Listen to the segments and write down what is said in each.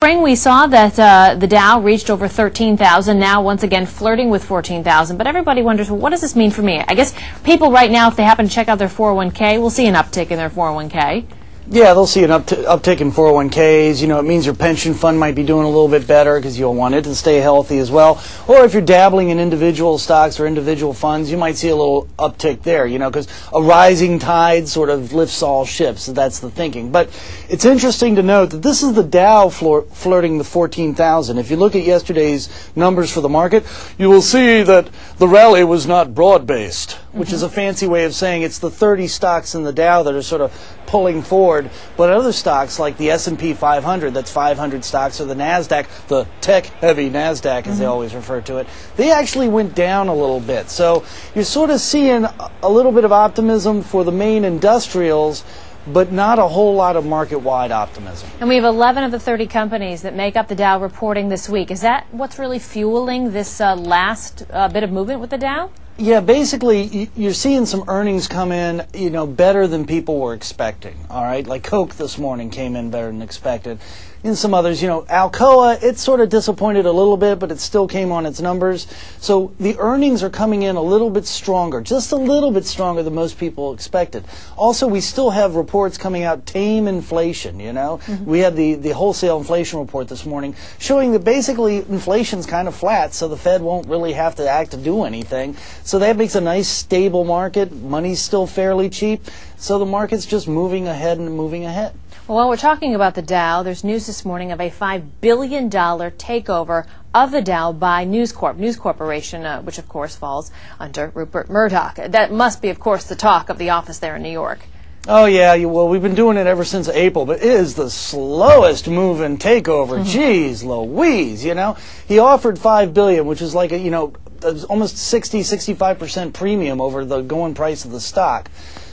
Spring, we saw that the Dow reached over 13,000, now once again flirting with 14,000. But everybody wonders, well, what does this mean for me? I guess people right now, if they happen to check out their 401k, will see an uptick in their 401k. Yeah, they'll see an uptick in 401ks. You know, it means your pension fund might be doing a little bit better because you'll want it to stay healthy as well. Or if you're dabbling in individual stocks or individual funds, you might see a little uptick there, you know, because a rising tide sort of lifts all ships. So that's the thinking. But it's interesting to note that this is the Dow flirting the 14,000. If you look at yesterday's numbers for the market, you will see that the rally was not broad-based, which is a fancy way of saying it's the 30 stocks in the Dow that are sort of pulling forward, but other stocks like the S&P 500, that's 500 stocks, or the NASDAQ, the tech-heavy NASDAQ as they always refer to it, they actually went down a little bit. So you're sort of seeing a little bit of optimism for the main industrials, but not a whole lot of market-wide optimism. And we have 11 of the 30 companies that make up the Dow reporting this week. Is that what's really fueling this last bit of movement with the Dow? Yeah, basically, you're seeing some earnings come in, you know, better than people were expecting, all right? Like Coke this morning came in better than expected. And some others, you know, Alcoa, it sort of disappointed a little bit, but it still came on its numbers. So the earnings are coming in a little bit stronger, just a little bit stronger than most people expected. Also, we still have reports coming out, tame inflation, you know. We had the wholesale inflation report this morning showing that basically inflation's kind of flat, so the Fed won't really have to act to do anything. So that makes a nice, stable market. Money's still fairly cheap. So the market's just moving ahead and moving ahead. Well, while we're talking about the Dow, there's news this morning of a $5 billion takeover of the Dow by News Corporation, which of course falls under Rupert Murdoch. That must be, of course, the talk of the office there in New York. Oh, yeah, well, we've been doing it ever since April, but it is the slowest moving takeover. Jeez Louise, you know. He offered $5 billion, which is like, almost 65% premium over the going price of the stock.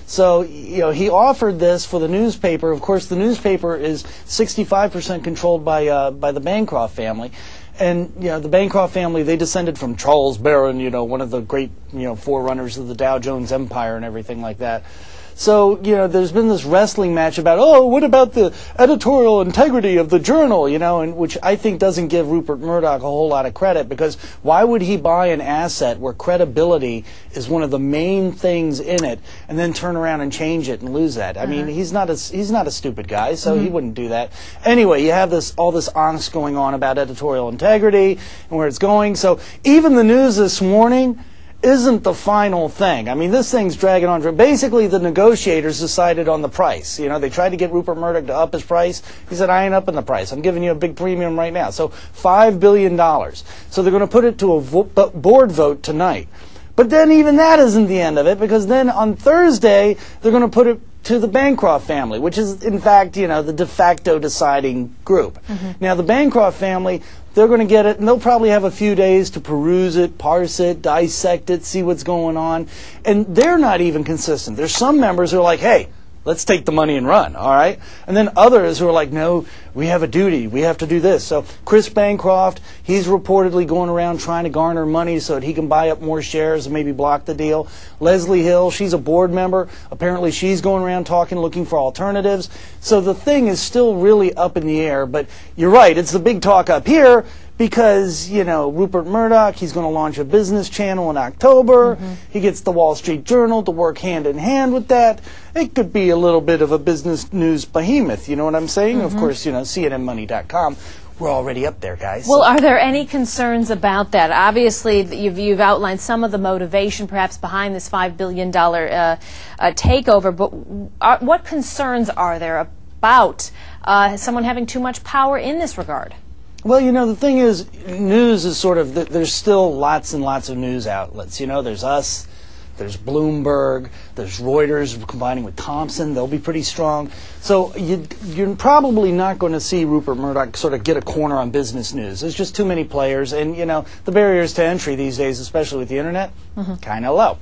So, you know, he offered this for the newspaper. Of course, the newspaper is 65% controlled by the Bancroft family. And, you know, the Bancroft family, they descended from Charles Barron, you know, one of the great, forerunners of the Dow Jones empire and everything like that. So, you know, there's been this wrestling match about, oh, what about the editorial integrity of the journal, you know, and which I think doesn't give Rupert Murdoch a whole lot of credit, because why would he buy an asset where credibility is one of the main things in it and then turn around and change it and lose that? I mean, he's not a stupid guy, so he wouldn't do that. Anyway, you have all this angst going on about editorial integrity and where it's going. So even the news this morning isn't the final thing. I mean, this thing's dragging on. Basically, the negotiators decided on the price. You know, they tried to get Rupert Murdoch to up his price. He said, I ain't upping the price. I'm giving you a big premium right now. So $5 billion. So they're going to put it to a board vote tonight. But then even that isn't the end of it, because then on Thursday, they're going to put it to the Bancroft family, which is, in fact, you know, the de facto deciding group. Now, the Bancroft family, they're going to get it, and they'll probably have a few days to peruse it, parse it, dissect it, see what's going on. And they're not even consistent. There's some members who are like, hey, let's take the money and run, all right? And then others who are like, no, we have a duty. We have to do this. So Chris Bancroft, he's reportedly going around trying to garner money so that he can buy up more shares and maybe block the deal. Leslie Hill, she's a board member. Apparently she's going around looking for alternatives. So the thing is still really up in the air. But you're right, it's the big talk up here, because, you know, Rupert Murdoch, he's going to launch a business channel in October. He gets the Wall Street Journal to work hand in hand with that. It could be a little bit of a business news behemoth, you know what I'm saying? Of course, you know, CNNmoney.com. We're already up there, guys. Well, are there any concerns about that? Obviously, you've outlined some of the motivation perhaps behind this $5 billion takeover, but what concerns are there about someone having too much power in this regard? Well, you know, the thing is, news is sort of, there's still lots and lots of news outlets. You know, there's us, there's Bloomberg, there's Reuters combining with Thomson. They'll be pretty strong. So you're probably not going to see Rupert Murdoch sort of get a corner on business news. There's just too many players. And, you know, the barriers to entry these days, especially with the Internet, kind of low.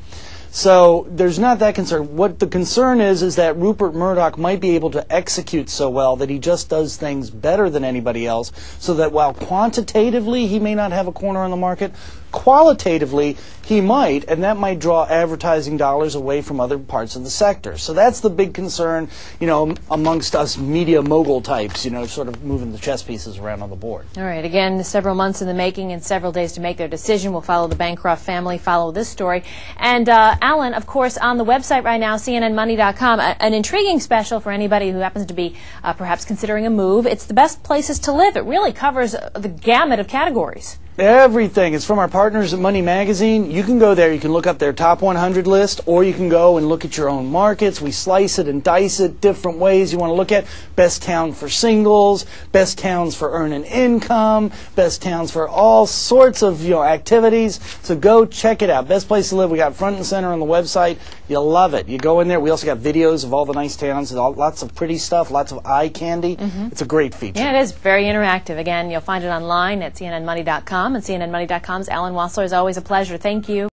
So there's not that concern. What the concern is that Rupert Murdoch might be able to execute so well that he just does things better than anybody else, so that while quantitatively he may not have a corner on the market, qualitatively, he might, and that might draw advertising dollars away from other parts of the sector. So that's the big concern, you know, amongst us media mogul types, you know, sort of moving the chess pieces around on the board. All right, again, several months in the making and several days to make their decision. We'll follow the Bancroft family, follow this story. And Alan, of course, on the website right now, cnnmoney.com, an intriguing special for anybody who happens to be perhaps considering a move. It's the best places to live. It really covers the gamut of categories. Everything. It's from our partners at Money Magazine. You can go there, you can look up their top 100 list, or you can go and look at your own markets. We slice it and dice it different ways you want to look at. Best town for singles, best towns for earning income, best towns for all sorts of, you know, activities. So go check it out. Best place to live. We got front and center on the website. You'll love it. You go in there. We also got videos of all the nice towns, lots of pretty stuff, lots of eye candy. It's a great feature. Yeah, it is very interactive. Again, you'll find it online at cnnmoney.com. And CNNmoney.com's Alan Wassler. Is always a pleasure. Thank you.